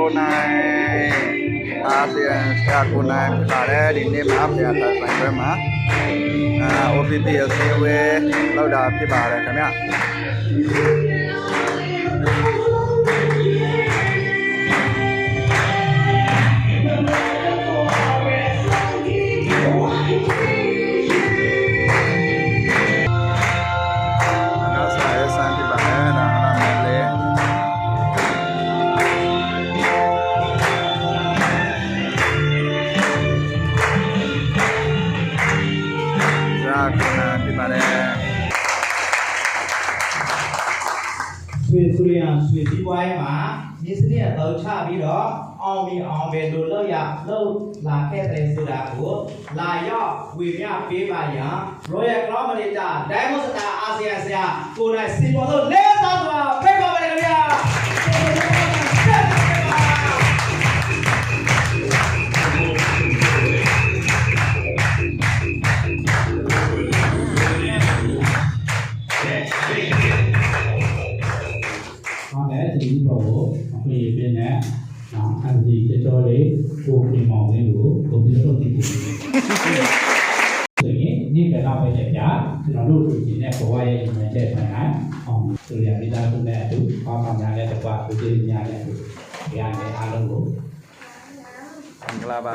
ကိုနိုင်အာဆီယံဆရာကိုနိုင်ပါတယ်ဒီနေ့မှာဆရာသာဆိုင်ပွဲမှာOPP အစည်းအဝေးလောက်တာဖြစ်ပါတယ်ခင်ဗျဆွေဒီပွားမှာဒီစနစ်အတော့ချပြီးတော့အောင်ပဲလို့လောက်ရလောက်လာခဲ့တဲ့ဆိုတာကိုလာရောက်ဝေမျှပေးပါရန် Royal Crown Manager Diamond Star အာဆီယံဆရာကိုနိုင်စီပေါ်လို့လေးစားစွာဖိတ်ခေါ်ပါတယ်ခင်ဗျာဒီဘောအဖေပြင်းနဲ့အန်ဒီကြောလေးကိုပြင်မောင်လေးကိုပုံပြတော့တည်တယ်ဆိုရင်ဒီကလာပဲကြကျွန်တော်တို့ဒီနေ့ဘဝရဲ့ဉာဏ်ချက်ဆိုင်အောင်ဆိုရမိသားစုနဲ့အတူဘာမှများတဲ့တကွာဒီနေ့ညနဲ့ဒီရတဲ့အားလုံးကိုမင်္ဂလာပါ